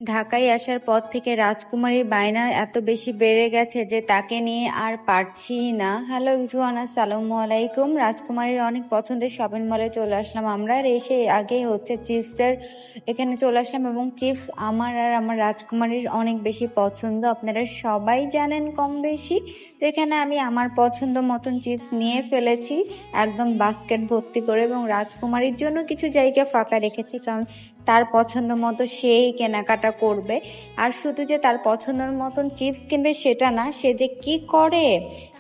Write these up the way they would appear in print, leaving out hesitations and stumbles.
ঢাকায় আসার পর থেকে রাজকুমারীর বায়না এত বেশি বেড়ে গেছে যে তাকে নিয়ে আর পারছিই না। হ্যালো এভরিওয়ান, আসসালামু আলাইকুম। রাজকুমারীর অনেক পছন্দের শপিং মলে চলে আসলাম আমরা, আর এসে আগে হচ্ছে চিপসের এখানে চলে আসলাম, এবং চিপস আমার আর আমার রাজকুমারীর অনেক বেশি পছন্দ, আপনারা সবাই জানেন কম বেশি। তো এখানে আমি আমার পছন্দ মতন চিপস নিয়ে ফেলেছি একদম বাস্কেট ভর্তি করে, এবং রাজকুমারীর জন্য কিছু জায়গা ফাঁকা রেখেছি, কারণ তার পছন্দ মতো সেই কেনাকাটা করবে। আর শুধু যে তার পছন্দের মতন চিপস কিনবে সেটা না, সে যে কি করে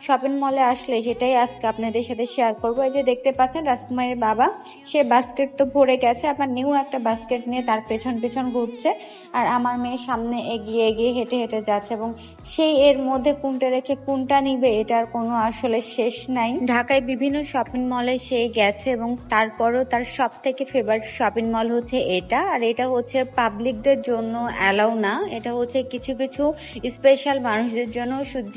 শপিং মলে আসলে সেটাই আজকে আপনাদের সাথে শেয়ার করবো। এই যে দেখতে পাচ্ছেন রাজকুমারীর বাবা, সে বাস্কেট তো ভরে গেছে, আবার নিউ একটা বাস্কেট নিয়ে তার পেছন পেছন ঘুরছে, আর আমার মেয়ের সামনে এগিয়ে এগিয়ে হেঁটে হেঁটে যাচ্ছে, এবং সেই এর মধ্যে কোনটা রেখে কোনটা নিবে এটার কোনো আসলে শেষ নাই। ঢাকায় বিভিন্ন শপিং মলে সে গেছে, এবং তারপরও তার সব থেকে ফেভারিট শপিং মল হচ্ছে এটা। আর এটা হচ্ছে পাবলিকদের জন্য অ্যালাউ না, এটা হচ্ছে কিছু কিছু স্পেশাল মানুষদের জন্য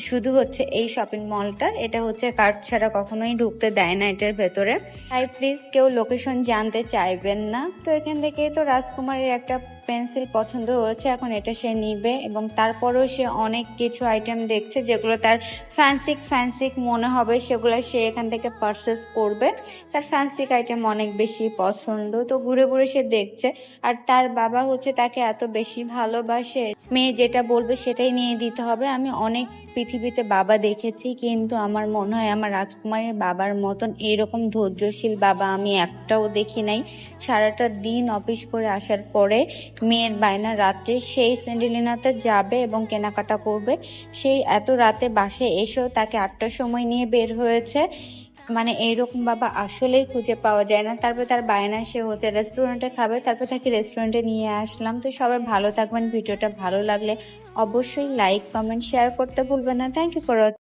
শুধু হচ্ছে এই শপিং মলটা। এটা হচ্ছে কার্ড ছাড়া কখনোই ঢুকতে দেয় না এটার ভেতরে, তাই প্লিজ কেউ লোকেশন জানতে চাইবেন না। তো এখান থেকে তো রাজকুমারীর একটা পেন্সিল পছন্দ হয়েছে, এখন এটা সে নিবে, এবং তারপরেও সে অনেক কিছু আইটেম দেখছে যেগুলো তার ফ্যান্সিক মনে হবে, সেগুলো সে এখান থেকে পারচেস করবে। তার ফ্যান্সিক আইটেম অনেক বেশি পছন্দ, তো ঘুরে ঘুরে সে দেখছে। আর তার বাবা হচ্ছে তাকে এত বেশি ভালোবাসে, মেয়ে যেটা বলবে সেটাই নিয়ে দিতে হবে। আমি অনেক পৃথিবীতে বাবা দেখেছি, কিন্তু আমার মনে হয় আমার রাজকুমারীর বাবার মতন এরকম ধৈর্যশীল বাবা আমি একটাও দেখি নাই। সারাটা দিন অফিস করে আসার পরে মেয়ের বায়না রাত্রে সেই স্যান্ডেলিনাতে যাবে এবং কেনাকাটা করবে, সেই এত রাতে বাসায় এসেও তাকে 8টার সময় নিয়ে বের হয়েছে। মানে এইরকম বাবা আসলেই খুঁজে পাওয়া যায় না। তারপর তার বায়না সে হচ্ছে রেস্টুরেন্টে খাবে, তারপর তাকে রেস্টুরেন্টে নিয়ে আসলাম। তো সবাই ভালো থাকবেন, ভিডিওটা ভালো লাগলে অবশ্যই লাইক কমেন্ট শেয়ার করতে ভুলবেন না। Thank you for